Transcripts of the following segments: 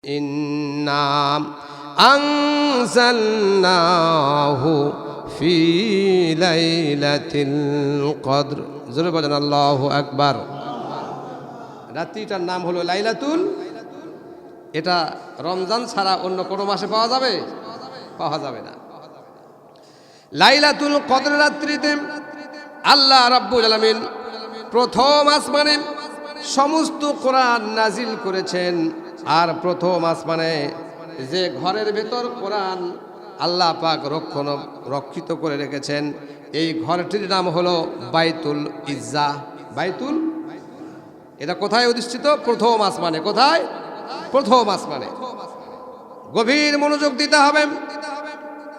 ইন্না আনজালনাহু ফি লাইলাতিল কদর। জোরে বলেন আল্লাহু আকবার। রাত্রিটার নাম হলো লাইলাতুল। এটা রমজান ছাড়া অন্য কোনো মাসে পাওয়া যাবে? পাওয়া যাবে না। লাইলাতুল কদর রাত্রিতে আল্লাহ রাব্বুল আলামিন প্রথম আসমানে সমস্ত কোরআন নাজিল করেছেন। আর প্রথম আসমানে যে ঘরের ভেতর কোরআন আল্লাহ পাক রক্ষিত করে রেখেছেন, এই ঘরটির নাম হলো বাইতুল ইজ্জা। বাইতুল, এটা কোথায় অধিষ্ঠিত? প্রথম আসমানে। কোথায়? প্রথম আসমানে। গভীর মনোযোগ দিতে হবে।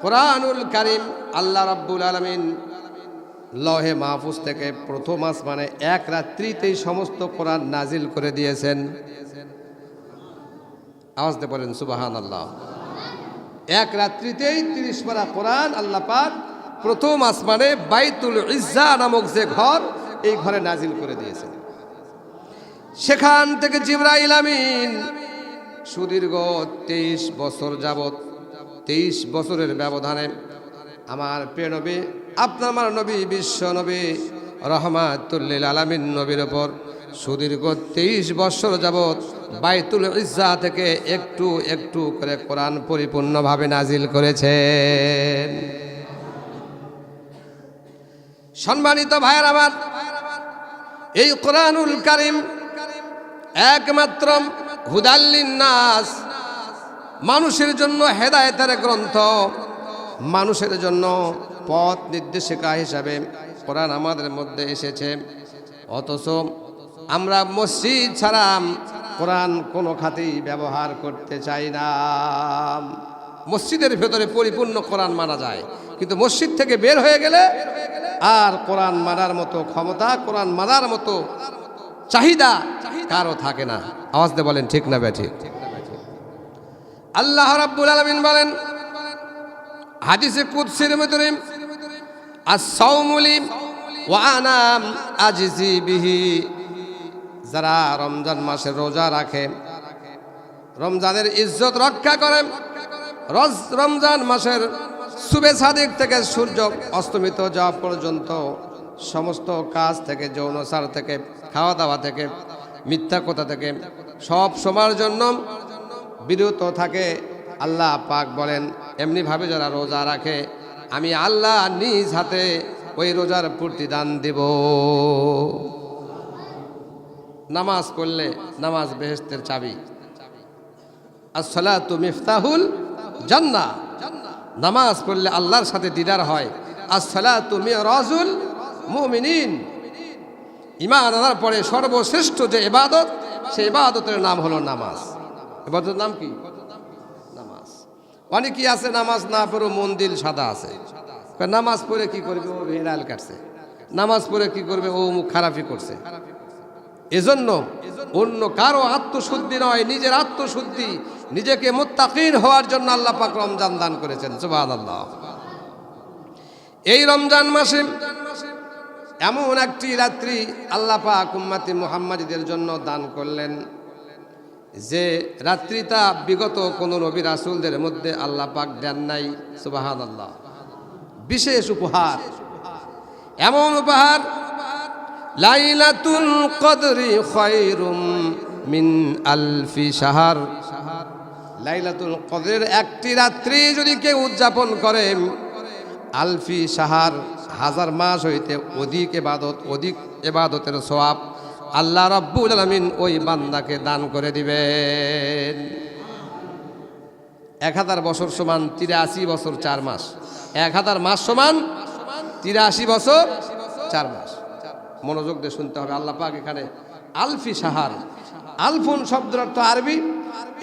কোরআনুল কারীম আল্লাহ রাব্বুল আলামিন লৌহে মাহফুজ থেকে প্রথম আসমানে এক রাত্রিতেই সমস্ত কোরআন নাজিল করে দিয়েছেন। আওয়াজ দিয়ে বলেন সুবহানাল্লাহ। এক রাত্রিতেই 30 পারা কোরআন আল্লাহ পাক প্রথম আসমানে বাইতুল ইজ্জা নামক যে ঘর, এই ঘরে নাজিল করে দিয়েছেন। সেখান থেকে জিবরাইল আমিন সুদীর্ঘ 23 বছর যাবত, 23 বছরের ব্যবধানে আমার প্রিয় নবী, আপনার নবী, বিশ্ব নবী রহমাতুল লিল আলামিন নবীর ওপর সুদীর্ঘ 23 বছর যাবত বাইতুল ইজ্জা থেকে একটু একটু করে কোরআন পরিপূর্ণভাবে নাজিল করেছেন। সম্মানিত ভাইয়ের আমার, এই কোরআনুল কারীম একমাত্র হুদাল্লিন নাস, মানুষের জন্য হেদায়েতের গ্রন্থ, মানুষের জন্য পথ নির্দেশিকা হিসাবে কোরআন আমাদের মধ্যে এসেছে। অথচ আমরা মসজিদ ছাড়া কোরআন কোনো খাতেই ব্যবহার করতে চাই না। মসজিদের ভেতরে পরিপূর্ণ কোরআন মানা যায়, কিন্তু মসজিদ থেকে বের হয়ে গেলে আর কোরআন মানার মতো ক্ষমতা, কোরআন মানার মতো চাহিদা কারো থাকে না। আওয়াজ দিয়ে বলেন ঠিক না বেঠিক? আল্লাহ রাব্বুল আলামিন বলেন হাদিসে কুদসির ভিতরে, আস-সাওমু লি ওয়া আনা আজজি বিহি। যারা রমজান মাসে রোজা রাখে, রমজানের ইজ্জত রক্ষা করে, রমজান মাসের সুবে সাদিক থেকে সূর্য অস্তমিত যাওয়া পর্যন্ত সমস্ত কাজ থেকে, যৌনাচার থেকে, খাওয়া দাওয়া থেকে, মিথ্যা কথা থেকে সব সময়ের জন্য বিরত থাকে, আল্লাহ পাক বলেন এমনিভাবে যারা রোজা রাখে, আমি আল্লাহ নিজ হাতে ওই রোজার প্রতিদান দেব। নামাজ পড়লে নামাজ বেহেশতের চাবি। as-salatu মিফতাহুল জান্নাহ। নামাজ পড়লে আল্লাহর সাথে দিদার হয়। as-salatu মিরাজুল মুমিনিন। ঈমান আনার পরে সর্বশ্রেষ্ঠ যে ইবাদত, সেই ইবাদতের নাম হলো নামাজ। ইবাদতের নাম কি? নামাজ। অনেকেই আছে নামাজ না পড়ে মন দিল সাদা আছে। নামাজ পড়ে কি করবে? ও হেরাল কাটছে। নামাজ পড়ে কি করবে? ও মুখ খারাপই করছে। এজন্য অন্য কারো আত্মশুদ্ধি নয়, নিজের আত্মশুদ্ধি, নিজেকে মুত্তাকিন হওয়ার জন্য আল্লাহ পাক রমজান দান করেছেন। সুবহানাল্লাহ। এই রমজান মাসে এমন একটি রাত্রি আল্লাহ পাক উম্মতে মুহাম্মাদীদের জন্য দান করলেন, যে রাত্রিটা বিগত কোন নবী রাসূলদের মধ্যে আল্লাহ পাক দেন নাই। সুবহানাল্লাহ। বিশেষ উপহার, এমন উপহার, লাইলাতুল কদরি খায়রুম মিন আলফি শাহর। লাইলাতুল কদরের একটি রাত্রি যদি কেউ উদযাপন করে, আলফি শাহর, 1000 মাস হইতে অধিক ইবাদতের সওয়াব আল্লাহ রাব্বুল আলামিন ওই বান্দাকে দান করে দিবেন। 1000 বছর সমান 83 বছর 4 মাস। 1000 মাস সমান 83 বছর 4 মাস। মনোযোগ দিয়ে শুনতে হবে। আল্লাহ পাক এখানে আলফি শাহর, আলফুন শব্দের অর্থ আরবি।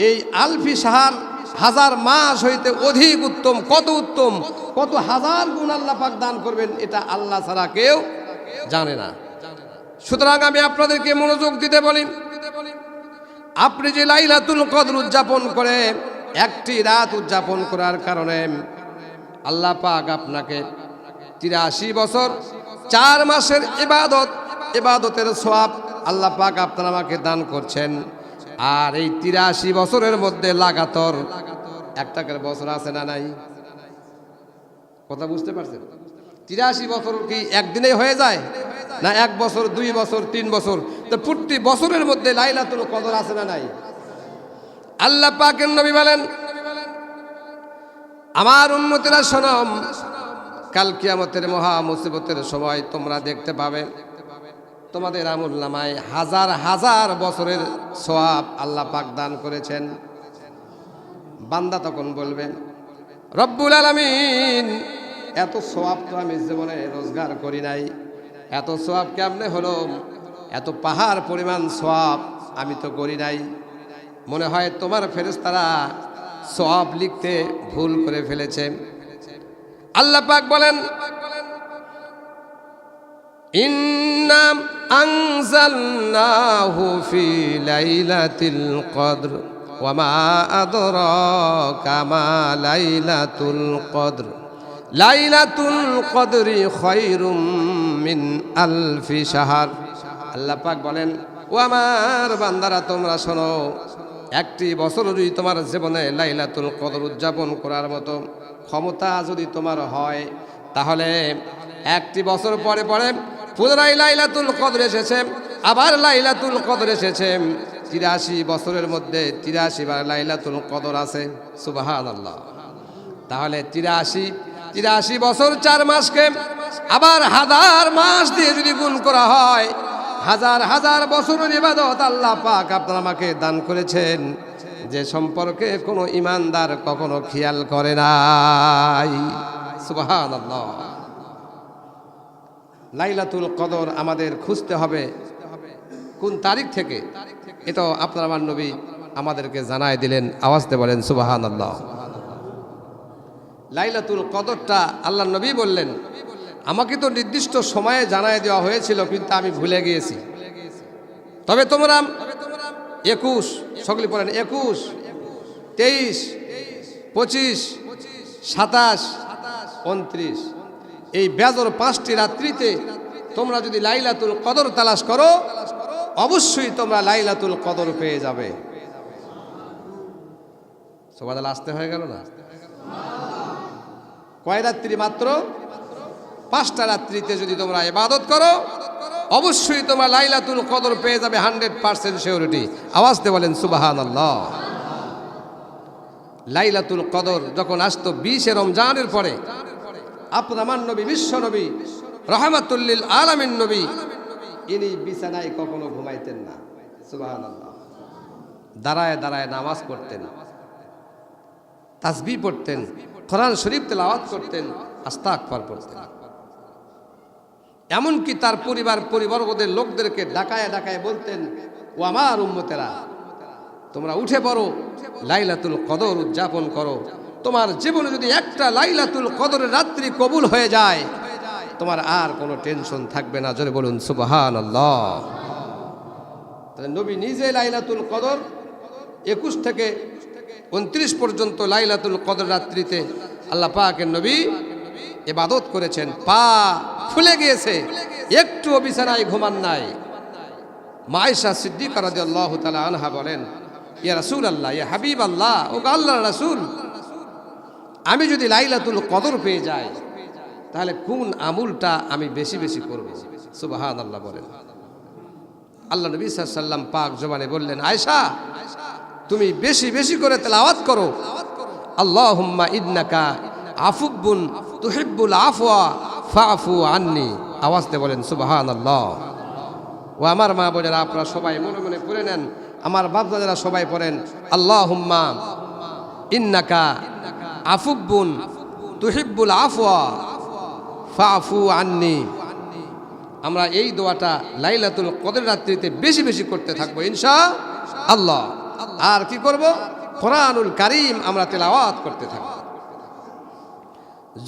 এই আলফি শাহর 1000 মাস হইতে অধিক উত্তম। কত উত্তম, কত হাজার গুণ আল্লাহ পাক দান করবেন, এটা আল্লাহ ছাড়া কেউ জানে না। সুতরাং আমি আপনাদেরকে মনোযোগ দিতে বলি, আপনি যে লাইলাতুল কদর উদযাপন করে, একটি রাত উদযাপন করার কারণে আল্লাহ পাক আপনাকে 83 বছর 4 মাসের ইবাদতের সওয়াব আল্লাহ পাক আপনার আমাকে দান করছেন। আর এই 83 বছরের মধ্যে লাগাতার একটা করে বছর আছে না নাই? কথা বুঝতে পারছেন? 83 বছর কি একদিনেই হয়ে যায় না? 1 বছর, 2 বছর, 3 বছর? তো প্রতি বছরের মধ্যে লাইলাতুল কদর আছে না নাই? আল্লাহ পাকের নবী বলেন, আমার উম্মতেরা শোনো, কাল কিয়ামতের মহা মুসিবতের সময় তোমরা দেখতে পাবে তোমাদের আমল নামায় হাজার হাজার বছরের সওয়াব আল্লাহ পাক দান করেছেন। বান্দা তখন বলবে, রব্বুল আলামিন, এত সওয়াব তো আমি জীবনে রোজগার করি নাই, এত সওয়াব কেমনে হলো? এত পাহাড় পরিমাণ সওয়াব আমি তো করি নাই। মনে হয় তোমার ফেরেশতারা সওয়াব লিখতে ভুল করে ফেলেছে। আল্লাহ পাক বলেন, ইন্না আনজালনাহু ফি লাইলাতিল কদর ওয়া মা আদরাকা মা লাইলাতুল কদর লাইলাতুল কদরি খায়রুম মিন আলফি শাহর। আল্লাহ পাক বলেন, ও আমার বান্দারা তোমরা শোনো, একটি বছর যদি তোমার জীবনে লাইলাতুল কদর উদযাপন করার মতো ক্ষমতা যদি তোমার হয়, তাহলে একটি বছর পরে পরে পুনরায় লাইলাতুল কদর এসেছে, আবার লাইলাতুল কদর এসেছে। 83 বছরের মধ্যে 83 বার লাইলাতুল কদর আছে। সুবহানাল্লাহ। তাহলে 83 বছর 4 মাসকে আবার হাজার মাস দিয়ে যদি গুণ করা হয়, হাজার হাজার বছরের ইবাদত আল্লাহ পাক আপনার আমাকে দান করেছেন, যে সম্পর্কে কোনো ইমানদার কখনো খেয়াল করে নাই। সুবহানাল্লাহ। লাইলাতুল কদর আমাদের খুঁজতে হবে কোন তারিখ থেকে, এটা আপনার আমার নবী আমাদেরকে জানায় দিলেন। আওয়াজতে বলেন সুবহানাল্লাহ। লাইলাতুল কদরটা আল্লাহ নবী বললেন, আমাকে তো নির্দিষ্ট সময়ে জানায় দেওয়া হয়েছিল, কিন্তু আমি ভুলে গিয়েছি। তবে তোমরা 21, সকলে পড়েন, 21, 23, 25, 27, 29, এই বেজর 5টি রাত্রিতে তোমরা যদি লাইলাতুল কদর তালাশ করো, অবশ্যই তোমরা লাইলাতুল কদর পেয়ে যাবে। সুবহানাল্লাহ। আসতে হয়ে গেল না? কয় রাত্রি? মাত্র 5টা রাত্রিতে যদি তোমরা ইবাদত করো, অবশ্যই তোমরা লাইলাতুল কদর পেয়ে যাবে 100% সিউরিটি। আওয়াজতে বলেন সুবহানাল্লাহ। লাইলাতুল কদর যখন আসতো 20 রমজানের পরে, আপনার আমার নবী, বিশ্ব নবী, রাহমাতুল লিল আলামিন নবী, ইনি বিছানায় কখনো ঘুমাইতেন না। সুবহানাল্লাহ। দাঁড়ায় দাঁড়ায় নামাজ পড়তেন, তাসবিহ পড়তেন, কোরআন শরীফ তেলাওয়াত করতেন, আস্তাগফার পড়তেন। এমনকি তার পরিবর্গদের লোকদেরকে ডাকায় ডাকায় বলতেন, ও আমার উম্মতেরা, তোমরা উঠে পড়ো, লাইলাতুল কদর উদযাপন করো। তোমার জীবনে যদি একটা লাইলাতুল কদরের রাত্রি কবুল হয়ে যায়, তোমার আর কোনো টেনশন থাকবে না। জোরে বলুন সুবহানাল্লাহ। তাহলে নবী নিজে লাইলাতুল কদর 21 থেকে 29 পর্যন্ত লাইলাতুল কদর রাত্রিতে আল্লাহ পাকের নবী ইবাদত করেছেন। পা ফুলে গিয়েছে, একটুও বিছানায় ঘুমান নাই। মা আয়েশা সিদ্দিকা রাদিয়াল্লাহু তাআলা আনহা বলেন, ইয়া রাসূলুল্লাহ, ইয়া হাবিবাল্লাহ, ও আল্লাহর রাসূল, আমি যদি লাইলাতুল কদর পেয়ে যাই, তাহলে কোন আমলটা আমি বেশি বেশি করব? সুবহানাল্লাহ বলেন। আল্লাহ নবী সাল্লাল্লাহু আলাইহি ওয়াসাল্লাম পাক জবানে বললেন, আয়েশা, তুমি বেশি বেশি করে তেলাওয়াত করো, আল্লাহুম্মা ইন্নাকা আফুবুন তুহিব্বুল আফওয়া ফাফু আন্নি। আওয়াজতে বলেন সুবহানাল্লাহ। ও আমার মা বোনেরা, আপনারা সবাই মনে মনে পড়ে নেন, আমার বাপদাদারা সবাই পড়েন, আল্লাহুম্মা ইন্নাকা আফুবুন তুহিব্বুল আফওয়া ফাফু আন্নি। আমরা এই দোয়াটা লাইলাতুল কদর রাত্রিতে বেশি বেশি করতে থাকবো ইনশাআল্লাহ। আর কি করব? কোরআনুল কারীম আমরা তেলাওয়াত করতে থাকবো।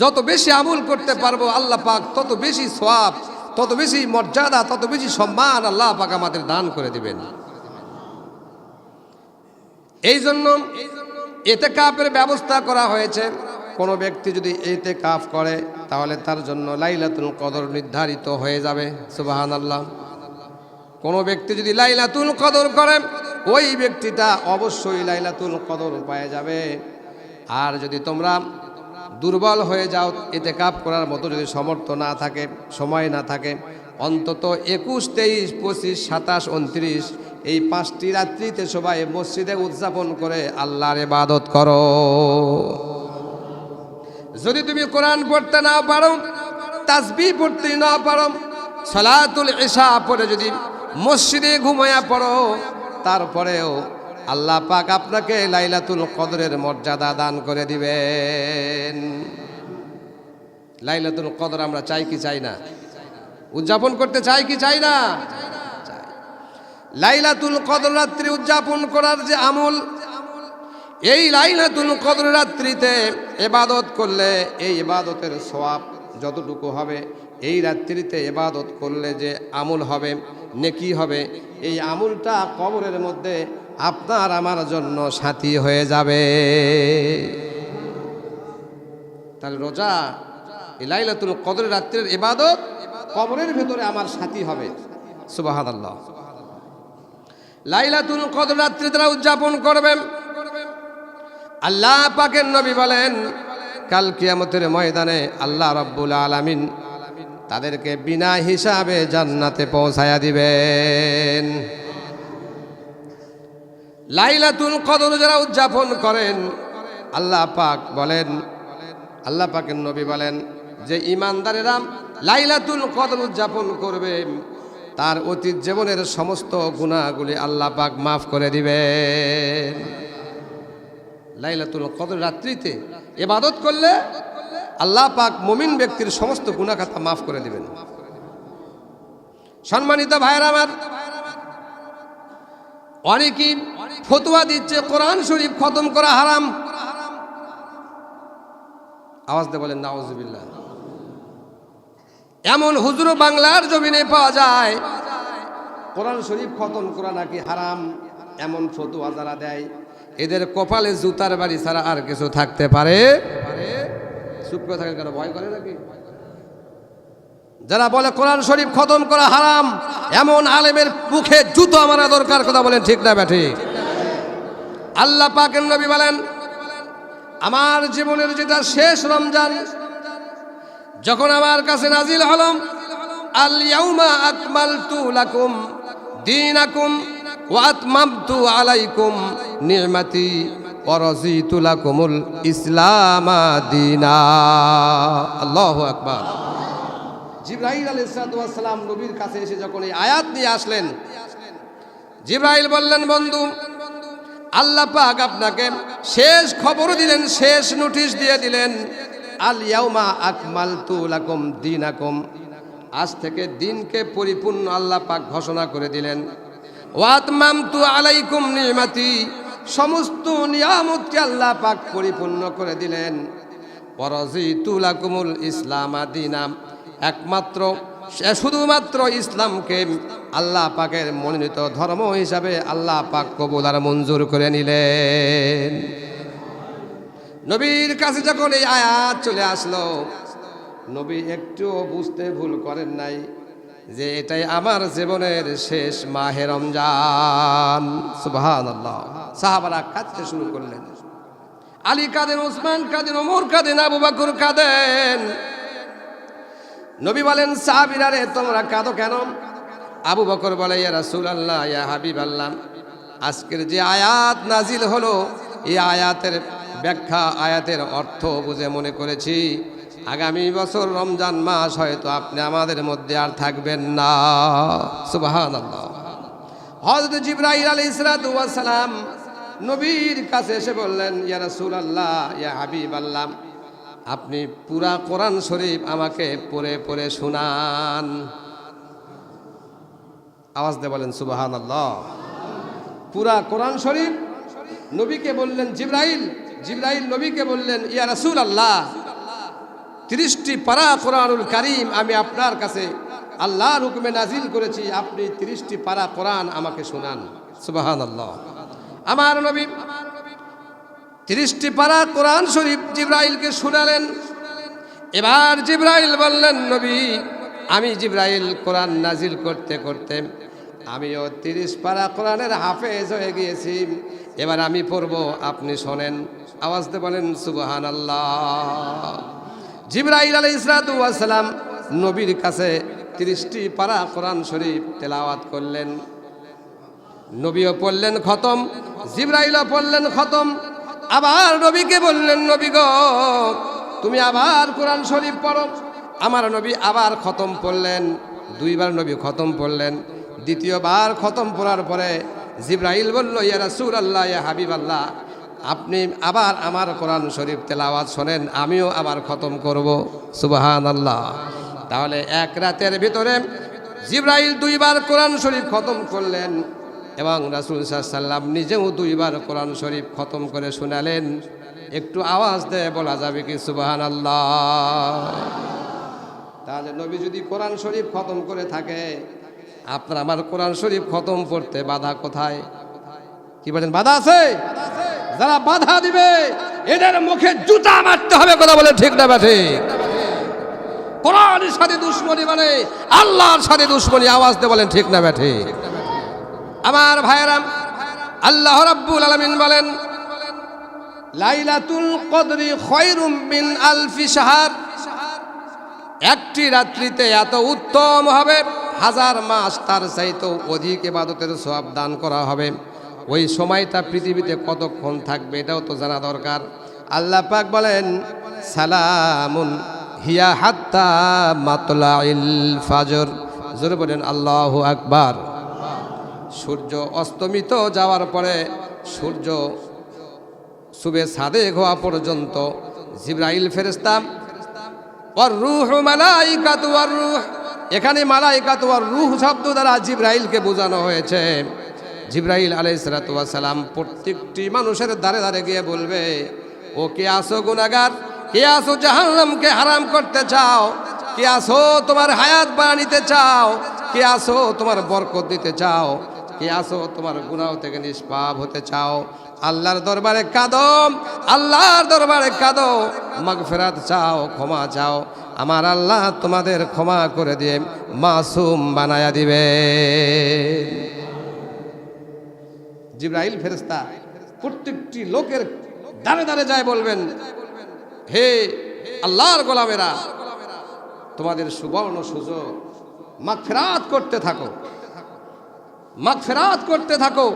যত বেশি আমল করতে পারবো আল্লাহ পাক তত বেশি সওয়াব, তত বেশি মর্যাদা, তত বেশি সম্মান আল্লাহ পাক আমাদের দান করে দিবেন। এই জন্য ইতিকাফের ব্যবস্থা করা হয়েছে। কোনো ব্যক্তি যদি ইতিকাফ করে, তাহলে তার জন্য লাইলাতুল কদর নির্ধারিত হয়ে যাবে। সুবহানাল্লাহ। কোনো ব্যক্তি যদি লাইলাতুল কদর করে, ওই ব্যক্তিটা অবশ্যই লাইলাতুল কদর পেয়ে যাবে। আর যদি তোমরা দুর্বল হয়ে যাও, ইতিকাফ করার মতো যদি সামর্থ্য না থাকে, সময় না থাকে, অন্তত 21, 23, 25, 27, 29 এই 5টি রাত্রিতে সবাই মসজিদে উদযাপন করে আল্লাহর ইবাদত করো। যদি তুমি কোরআন পড়তে না পারো, তাসবিহ পড়তে না পারো, সালাতুল ইশা পড়ে যদি মসজিদে ঘুমায়া পড়ো, তারপরেও আল্লাহ পাক আপনাকে লাইলাতুল কদরের মর্যাদা দান করে দিবেন। লাইলাতুল কদর আমরা চাই কি চাই না? উদযাপন করতে চাই কি চাই না? চাই। লাইলাতুল কদর রাত্রি উদযাপন করার যে আমল, এই লাইলাতুল কদর রাত্রিতে ইবাদত করলে এই ইবাদতের সওয়াব যতটুকু হবে, এই রাত্রিতে ইবাদত করলে যে আমল হবে, নেকি হবে, এই আমলটা কবরের মধ্যে আপনার আমার জন্য সাথী হয়ে যাবে। তাহলে রোজা, এই লাইলাতুল কদর রাত্রির ইবাদত কবরের ভেতরে আমার সাথী হবে। সুবহানাল্লাহ। লাইলাতুল কদর রাত্রি তারা উদযাপন করবেন। আল্লাহ পাকের নবী বলেন, কাল কিয়ামতের ময়দানে আল্লাহ রাব্বুল আলামিন তাদেরকে বিনা হিসাবে জান্নাতে পৌঁছায়া দিবেন। লাইলাতুল কদর যারা উদযাপন করেন, আল্লাহ পাক বলেন, আল্লাহ পাকের নবী বলেন যে ঈমানদারেরা লাইলাতুল কদর উদযাপন করবে, তার অতীত জীবনের সমস্ত গুনাহগুলি আল্লাহ পাক মাফ করে দিবেন। লাইলাতুল কদর রাত্রিতে ইবাদত করলে আল্লাহ পাক মুমিন ব্যক্তির সমস্ত গুনাহ খাতা মাফ করে দিবেন। সম্মানিত ভাইরা আমার, অনেকেই ফতোয়া দিচ্ছে কোরআন শরীফ খতম করা হারাম। আওয়াজ দিয়ে বলেন নাউজুবিল্লাহ। এমন হুজুর বাংলার জমিনে পাওয়া যায়, কোরআন শরীফ খতম করা নাকি হারাম, এমন ফতোয়া যারা দেয় এদের কপালে জুতার বাড়ি ছাড়া আর কিছু থাকতে পারে? চুপ করে থাকেন কেন? ভয় করে নাকি? যারা বলে কোরআন শরীফ খতম করা হারাম, এমন আলেমের মুখে জুতো মারা দরকার। কথা বলেন ঠিক না ব্যাঠি? আল্লাহ পাকের নবী বলেন, আমার জীবনের যেটা শেষ রমজান, যখন আমার কাছে নাজিল হলাম, আল ইয়াউমা আকমালতু লাকুম দীনাকুম ওয়া আতমামতু আলাইকুম নি'মাতি ওয়া রাযীতু লাকুমুল ইসলামা দীনা। আল্লাহু আকবার। জিবরাইল আলাইহিস সালাম নবীর কাছে এসে যখন এই আয়াত নিয়ে আসলেন, জিবরাইল বললেন, বন্ধু, আল্লাহ পাক আপনাকে শেষ খবর দিলেন, শেষ নোটিশ দিয়ে দিলেন, আল ইয়াউমা আকমালতু লাকুম দীনাকুম, আজ থেকে দিনকে পরিপূর্ণ আল্লাহ পাক ঘোষণা করে দিলেন। ওয়া আতমামতু আলাইকুম নি'মাতি, সমস্ত নিয়ামতকে আল্লাহ পাক পরিপূর্ণ করে দিলেন। ওয়া রাযীতু লাকুমুল ইসলামা দীনা, একমাত্র শুধুমাত্র ইসলামকে আল্লাহ পাকের মনোনীত ধর্ম হিসাবে আল্লাহ পাক কবুল আর মঞ্জুর করে নিলেন। নবীর কাছে যখন এই আয়াত চলে আসলো, নবী একটুও বুঝতে ভুল করেন নাই যে এটাই আমার জীবনের শেষ মাহে রমজান। সুবহানাল্লাহ। সাহাবারা কাঁদতে শুরু করলেন। আলী কাঁদেন, উসমান কাঁদেন, ওমর কাঁদেন, আবু বকর কাঁদেন। নবী বলেন, সাহাবীরা রে, তোমরা কাঁদো কেন? আবু বকর বলে, ইয়া রাসূলুল্লাহ, ইয়া হাবিবাল্লাহ, আজকের যে আয়াত নাজিল হলো, এই আয়াতের ব্যাখ্যা, আয়াতের অর্থ বুঝে মনে করেছি আগামী বছর রমজান মাস হয়তো আপনি আমাদের মধ্যে আর থাকবেন না। সুবহানাল্লাহ। হযরত জিবরাইল আলাইহিস সালাম নবীর কাছে এসে বললেন, ইয়া রাসূলুল্লাহ, ইয়া হাবিবাল্লাহ, আপনি পুরা কোরআন শরীফ আমাকে পড়ে পড়ে শোনান। আওয়াজ দিয়ে বলেন সুবহানাল্লাহ। পুরা কোরআন শরীফ নবীকে বললেন জিবরাইল, জিবরাইল নবীকে বললেন, ইয়া রাসূলুল্লাহ, 30টি পারা কোরআনুল কারীম আমি আপনার কাছে আল্লাহর হুকুমে নাজিল করেছি, আপনি 30টি পারা কোরআন আমাকে শোনান। সুবহানাল্লাহ। আমার নবী 30টি পারা কোরআন শরীফ জিবরাইলকে শোনালেন। এবার জিবরাইল বললেন, নবী, আমি জিবরাইল কোরআন নাজিল করতে করতে আমিও 30 পারা কোরআনের হাফেজ হয়ে গিয়েছি, এবার আমি পড়ব, আপনি শোনেন। আওয়াজ দিয়ে বলেন সুবহানাল্লাহ। জিবরাইল আলাইহিস সালাম নবীর কাছে 30টি পারা কোরআন শরীফ তেলাওয়াত করলেন। নবীও পড়লেন খতম, জিবরাইলও পড়লেন খতম। আবার নবীকে বললেন, নবী গো তুমি আবার কোরআন শরীফ পড়ো। আমার নবী আবার খতম পড়লেন, 2 বার নবী খতম পড়লেন। দ্বিতীয়বার খতম পড়ার পরে জিবরাইল বলল, ইয়া রাসূলুল্লাহ, ইয়া হাবিবাল্লাহ, আপনি আবার আমার কোরআন শরীফ তেলাওয়াত শোনেন, আমিও আবার খতম করব। সুবহানাল্লাহ। তাহলে এক রাতের ভিতরে জিবরাইল 2 বার কোরআন শরীফ খতম করলেন এবং রাসূল সাল্লাল্লাহু আলাইহি ওয়াসাল্লাম নিজেও 2 বার কোরআন শরীফ খতম করে শোনালেন। একটু আওয়াজ দিয়ে বলা যাবে কি সুবহানাল্লাহ? তাহলে নবী যদি কোরআন শরীফ খতম করে থাকে, আপনার আমার কোরআন শরীফ খতম করতে বাধা কোথায়? কি বলেন, বাধা আছে? যারা বাধা দিবে এদের মুখে জুতা মারতে হবে। কথা বলে ঠিক না ঠিক? কোরআনের সাথে দুশমনী মানে আল্লাহর সাথে দুশমনী। আওয়াজ দিয়ে বলেন ঠিক না ঠিক? আমার ভাইয়েরা, আল্লাহ রাব্বুল আলামিন বলেন, লাইলাতুল কদরি খায়রুম মিন আলফি শাহর। একটি রাত্রিতে এত উত্তম হবে, 1000 মাস তার চাইতেও অধিক ইবাদতের সওয়াব দান করা হবে। ওই সময়টা পৃথিবীতে কতক্ষণ থাকবে এটাও তো জানা দরকার। আল্লাহ পাক বলেন, সালামুন হিয়া হাত্তা মাতলাইল ফাজর। জোরে বলেন আল্লাহু আকবার। সূর্য অস্তমিত যাওয়ার পরে, সূর্য সুবে সাদেক হওয়া পর্যন্ত জিবরাইল ফেরেশতা আর রূহ মালাইকাতু আর রূহ, এখানে মালাইকাতু আর রূহ শব্দ দ্বারা জিবরাইলকে বোঝানো হয়েছে। জিবরাইল আলাইহিস সালাম প্রত্যেকটি মানুষের দ্বারে দ্বারে গিয়ে বলবে, ও কে আসো গুনাহগার, কে আসো জাহান্নামকে হারাম করতে চাও, কে আসো তোমার হায়াত বাড়ানিতে চাও, কে আসো তোমার বরকত দিতে চাও, কে আসো তোমার গুনাহ থেকে নিষ্পাপ হতে চাও। আল্লাহর দরবারে কাঁদো, আল্লাহর দরবারে কাঁদো, মাগফিরাত চাও, ক্ষমা চাও। আমার আল্লাহ তোমাদের ক্ষমা করে দিয়ে মাসুম বানায়া দিবে। জিবরাইল ফেরেশতা প্রত্যেকটি লোকের দ্বারে দ্বারে যায় বলবেন, হে আল্লাহর গোলামেরা, তোমাদের সুবর্ণ সুযোগ, মাগফিরাত করতে থাকো, মাগফিরাত করতে থাকো।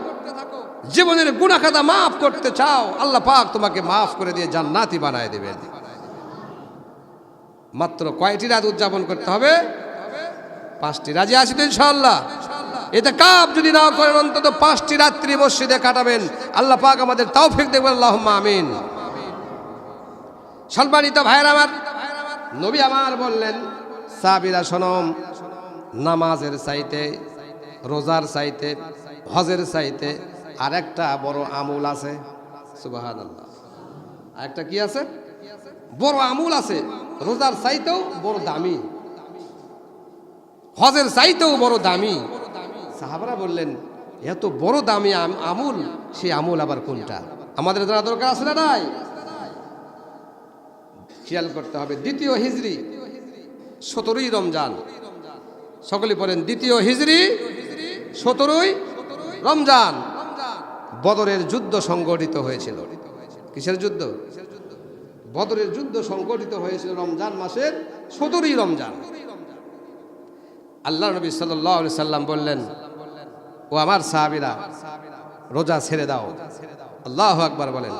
জীবনের গুনাহ খাতা মাফ করতে চাও, আল্লাহ পাক তোমাকে মাফ করে দিয়ে জান্নাতি বানায় দেবেন। মাত্র কয়টি রাত উদযাপন করতে হবে? 5টি। রাজি আছি তো ইনশাআল্লাহ? এতে কাপ যদি না করেন অন্তত 5টি রাত্রি মসজিদে কাটাবেন। আল্লাহ পাক আমাদের তৌফিক দেবেন, আল্লাহুম্মা আমিন। সম্মানিত ভাইরা আমার, নবী আমার বললেন, সাহাবীরা শোনো, নামাজের চাইতে, রোজার চাইতে, হজের চাইতে আরেকটা বড় আমল আছে। সুবহানাল্লাহ। আরেকটা কি আছে? বড় আমল আছে। রোজার চাইতেও বড় দামি, হজের চাইতেও বড় দামি। সাহাবারা বললেন, এত বড় দামি আমল, সেই আমল আবার কোনটা? আমাদের জানা দরকার আছে না নাই? খেয়াল করতে হবে। 2য় হিজরি 17ই রমজান। সকলে বলেন 2য় হিজরি 17ই রমজান। বদরের যুদ্ধ সংগঠিত হয়েছিল। কিসের যুদ্ধ? বদরের যুদ্ধ সংগঠিত হয়েছিল রমজান মাসের 17ই রমজান। আল্লাহ নবী সাল্লাল্লাহু আলাইহি সাল্লাম বললেন, ও আমার সাহাবীরা, রোজা ছেড়ে দাও। আল্লাহু আকবার বলেন।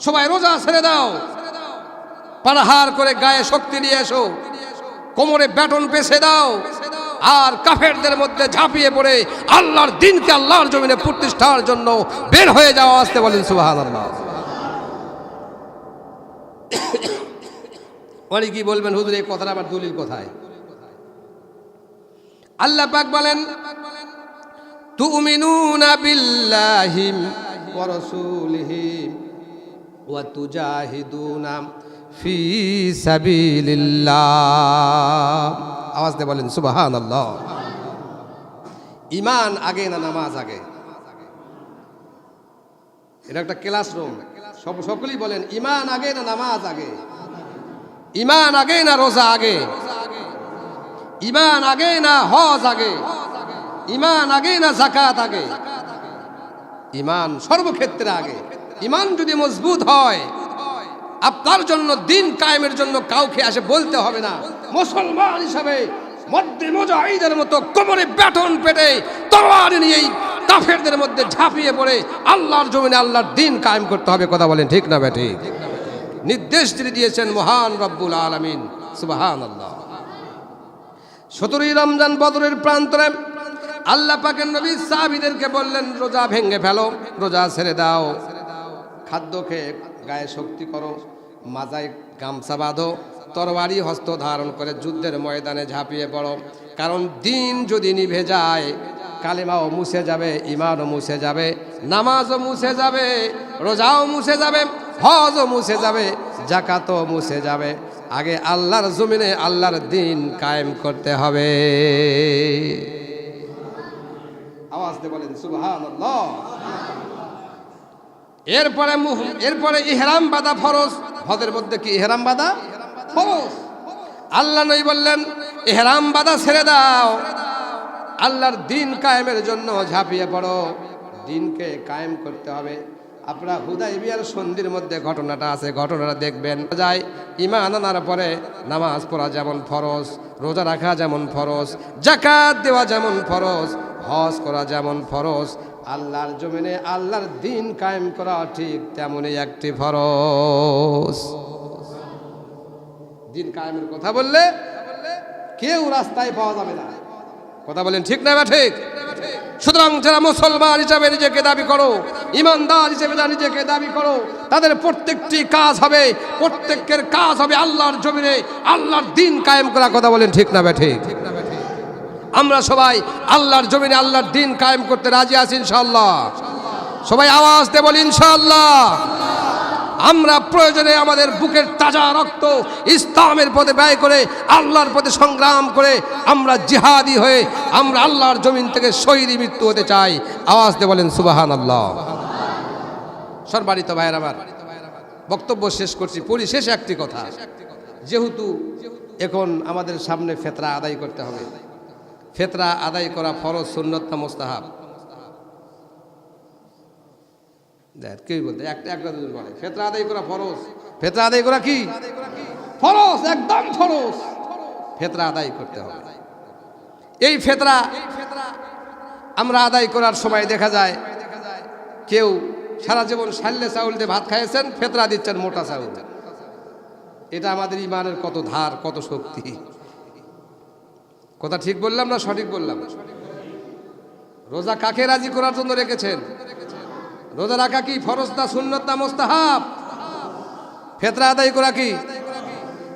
সবাই রোজা ছেড়ে দাও, পানাহার করে গায়ে শক্তি নিয়ে এসো, কোমরে ব্যাটন পেছে দাও, আর কাফেরদের মধ্যে ঝাঁপিয়ে পড়ে আল্লাহর দ্বীনকে আল্লাহর জমিনে প্রতিষ্ঠার জন্য বের হয়ে যাওয়া। আসতে বলেন সুবহানাল্লাহ। অনেকে কি বলবেন, হুজুর এই কথাটা আবার দলিল কোথায়? আল্লাহ পাক বলেন, তুমিনুনা বিল্লাহি ওয়া রাসূলিহি ওয়া তুজাহিদুনা ফি সাবিলিল্লাহ। আওয়াজ দিয়ে বলেন সুবহানাল্লাহ। ঈমান আগে না নামাজ আগে? এটা একটা ক্লাসরুম। সকলেই বলেন, ঈমান আগে না নামাজ আগে? ঈমান আগে না রোজা আগে? ঈমান আগে না হজ আগে? ইমান আগে না যাকাত আগে? ইমান সর্বক্ষেত্রে আগে। ইমান যদি মজবুত হয়, আপনার জন্য দিন কায়েমের জন্য কাউকে আসে বলতে হবে না। মুসলমান হিসাবে মধ্যে মুজাহিদের মতো কোমরে ব্যাটন পেটে তরোয়ার নিয়ে কাফেরদের মধ্যে ঝাঁপিয়ে পড়ে আল্লাহর জমিনে আল্লাহর দিন কায়েম করতে হবে। কথা বলেন ঠিক না বেঠিক? নির্দেশ তিনি দিয়েছেন মহান রব্বুল আলামিন, সুবহানাল্লাহ। 17ই রমজান বদরের প্রান্তরে আল্লাহ পাকের নবী সাহাবীদেরকে বললেন, রোজা ভেঙে ফেলো, রোজা ছেড়ে দাও, খাদ্য খেয়ে গায়ে শক্তি করো, মাজায় গামছা বাঁধো, তরবারি হস্ত ধারণ করে যুদ্ধের ময়দানে ঝাঁপিয়ে পড়ো। কারণ দিন যদি নিভে যায়, কালেমাও মুছে যাবে, ইমানও মুছে যাবে, নামাজও মুছে যাবে, রোজাও মুছে যাবে, হজও মুছে যাবে, যাকাতও মুছে যাবে। আগে আল্লাহর জমিনে আল্লাহর দিন কায়েম করতে হবে। আওয়াজ দিয়ে বলেন সুবহানাল্লাহ। এরপরে ইহরাম বাঁধা ফরজ। হজের মধ্যে কি ইহরাম বাঁধা ফরজ? আল্লাহ নবী বললেন ইহরাম বাঁধা ছেড়ে দাও, আল্লাহর দিন কায়েমের জন্য ঝাঁপিয়ে পড়ো, দিনকে কায়েম করতে হবে। আপনারা হুদাইবিয়ার সন্ধির মধ্যে ঘটনাটা আছে, ঘটনাটা দেখবেন। যায় ঈমান আনার পরে নামাজ পড়া যেমন ফরজ, রোজা রাখা যেমন ফরজ, যাকাত দেওয়া যেমন ফরজ, হজ করা যেমন ফরজ, আল্লাহর জমিনে আল্লাহর দিন কায়েম করা ঠিক তেমনই একটি ফরজ। দিন কায়েমের কথা বললে কেউ রাস্তায় পাওয়া যাবে না। কথা বলেন ঠিক না বা ঠিক? সুতরাং যারা মুসলমান হিসেবে নিজেকে দাবি করো, ইমানদার হিসেবে যারা নিজেকে দাবি করো, তাদের প্রত্যেকটি কাজ হবে, প্রত্যেকের কাজ হবে আল্লাহর জমিনে আল্লাহর দিন কায়েম করা। কথা বলেন ঠিক না বা ঠিক? আমরা সবাই আল্লাহর জমিনে আল্লাহর দিন কায়েম করতে রাজি আছি ইনশাআল্লাহ। সবাই আওয়াজ দিয়ে বলি ইনশাআল্লাহ। আমরা প্রয়োজনে আমাদের বুকের তাজা রক্ত ইসলামের পথে ব্যয় করে, আল্লাহর পথে সংগ্রাম করে, আমরা জিহাদি হয়ে আমরা আল্লাহর জমিন থেকে শহীদি মৃত্যু হতে চাই। আওয়াজ দিয়ে বলেন সুবহানাল্লাহ। সম্মানিত ভাইয়ের আমার, বক্তব্য শেষ করছি, পরিশেষে একটি কথা। যেহেতু এখন আমাদের সামনে ফিতরা আদায় করতে হবে, ফিতরা আদায় করা ফরজ, সুন্নত না মুস্তাহাব? কেউ বলতে একটা দুজন বলে ফিতরা আদায় করা ফরজ। ফিতরা আদায় করা কি ফরজ? একদম ফরজ। ফিতরা আদায় করতে হবে। এই ফিতরা আমরা আদায় করার সময় দেখা যায় কেউ সারা জীবন সাল্লে চাউল দিয়ে ভাত খাইয়েছেন, ফিতরা দিচ্ছেন মোটা চাউল। এটা আমাদের ইমানের কত ধার, কত শক্তি। কথা ঠিক বললাম না সঠিক বললাম? রোজা কাকে রাজি করার জন্য রেখেছেন? রোজা রাখা কি ফরজ না সুন্নত না মুস্তাহাব? ফিতরা আদায় করা কি?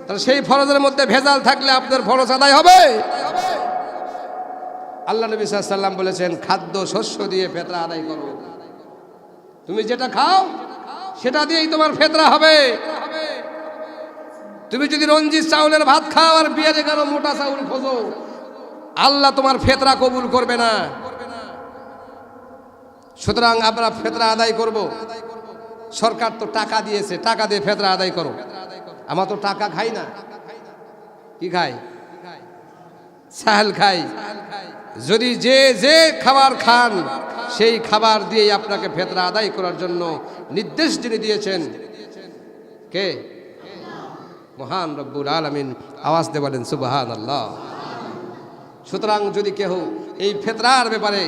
তাহলে সেই ফরজের মধ্যে ভেজাল থাকলে আপনার ফরজ আদায় হবে? আল্লাহ নবী সাল্লাল্লাহু আলাইহি ওয়াসাল্লাম বলেছেন, খাদ্য শস্য দিয়ে ফিতরা আদায় করো। তুমি যেটা খাও সেটা দিয়েই তোমার ফিতরা হবে। তুমি যদি রঞ্জিত চাউলের ভাত খাও আর বিয়ারে কারো মোটা চাউল খোঁজো, আল্লাহ তোমার ফিতরা কবুল করবে না। সুতরাং আমরা ফিতরা আদায় করব। সরকার তো টাকা দিয়েছে, টাকা দিয়ে ফিতরা আদায় করো। আমরা তো টাকা খাই না, কি খাই? সাহেল খাই। যদি যে খাবার খান সেই খাবার দিয়েই আপনাকে ফিতরা আদায় করার জন্য নির্দেশ যিনি দিয়েছেন, কে? মহান রব্বুল আলামিন। আওয়াজ দিয়ে বলেন সুবহানাল্লাহ। সুতরাং যদি কেউ এই ফিতরার ব্যাপারে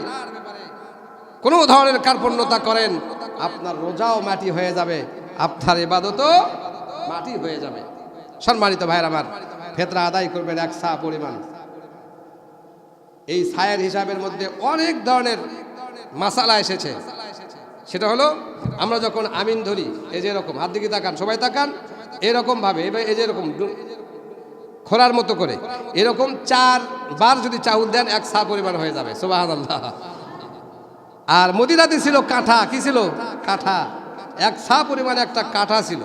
কোনো ধরনের কার্পণ্যতা করেন, আপনার রোজাও মাটি হয়ে যাবে, আপনার ইবাদতও মাটি হয়ে যাবে। সম্মানিত ভাইয়ের আমার, ফিতরা আদায় করবেন এক সা পরিমাণ। এই সায়ের হিসাবের মধ্যে অনেক ধরনের মাসালা এসেছে। সেটা হলো আমরা যখন আমিন ধরি, এই যে এরকম হাত দিকে তাকান, সবাই তাকান, এরকম ভাবে, এই যে এরকম খোরার মতো করে এরকম 4 বার যদি চাউল দেন এক সা পরিমাণ হয়ে যাবে। সুবহানাল্লাহ। আর মদিনাতে ছিল কাঁঠা, কি ছিল? কাঁঠা। এক সা পরিমাণ একটা কাঁঠা ছিল,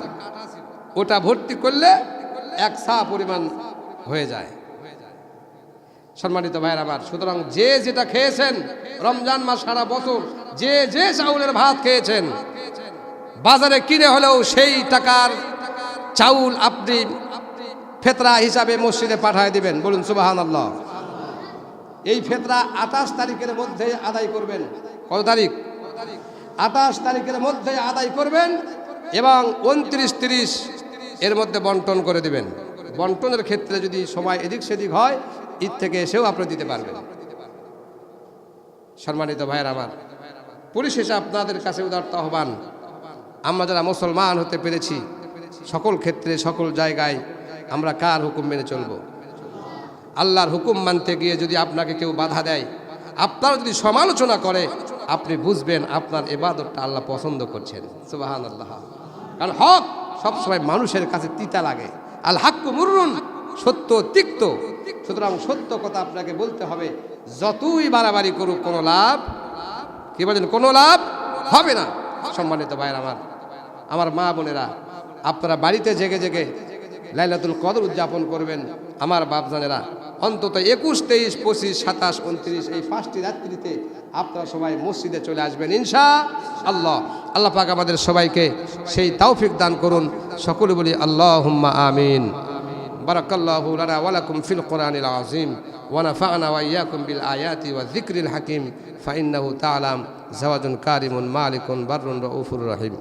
ওটা ভর্তি করলে এক সা পরিমাণ হয়ে যায়। সম্মানিত ভাইয়ের আমার, সুতরাং যে যেটা খেয়েছেন রমজান মাস সারা বছর, যে চাউলের ভাত খেয়েছেন, বাজারে কিনে হলেও সেই টাকার চাউল আপনি ফিতরা হিসাবে মসজিদে পাঠায় দিবেন। বলুন সুবহানাল্লাহ। এই ফিতরা 28 তারিখের মধ্যে আদায় করবেন। কত তারিখ? 28 তারিখের মধ্যে আদায় করবেন এবং 29, 30 এর মধ্যে বন্টন করে দিবেন। বন্টনের ক্ষেত্রে যদি সময় এদিক সেদিক হয়, ঈদ থেকে এসেও আপনি দিতে পারবেন। সম্মানিত ভাইয়ের আমার, পরিশেষে আপনাদের কাছে উদারত আহ্বান, আমরা যারা মুসলমান হতে পেরেছি, সকল ক্ষেত্রে সকল জায়গায় আমরা কার হুকুম মেনে চলব? আল্লাহর হুকুম মানতে গিয়ে যদি আপনাকে কেউ বাধা দেয়, আপনারা যদি সমালোচনা করে, আপনি বুঝবেন আপনার ইবাদতটা আল্লাহ পছন্দ করছেন। সুবহানাল্লাহ। কারণ হক সবসময় মানুষের কাছে তিতা লাগে। আল হাক্কু মুররুন, সত্য তিক্ত। সুতরাং সত্য কথা আপনাকে বলতে হবে। যতই বাড়াবাড়ি করুক কোনো লাভ, কি বলেন, কোনো লাভ হবে না। সম্মানিত ভাইয়ের আমার মা বোনেরা, আপনারা বাড়িতে জেগে জেগে লাইলাতুল কদর উদযাপন করবেন। আমার বাপজানেরা, অন্তত 21, 23, 25, 27, 29 এই 5টি রাত্রিতে আপনারা সবাই মসজিদে চলে আসবেন ইনশাআল্লাহ। আল্লাহ পাক আমাদের সবাইকে সেই তৌফিক দান করুন। সকলে বলি আল্লাহুম্মা আমিন। বারাকাল্লাহু লানা ওয়া লাকুম ফিল কোরআনিল আযীম ওয়া নাফা'না ওয়া ইয়্যাকুম বিল আয়াতি ওয়া যিকরিল হাকীম ফা ইন্নাহু তাআলা জাওয়াদুন কারিমুন মালিকুন বাররুন রাউফুর রহিম।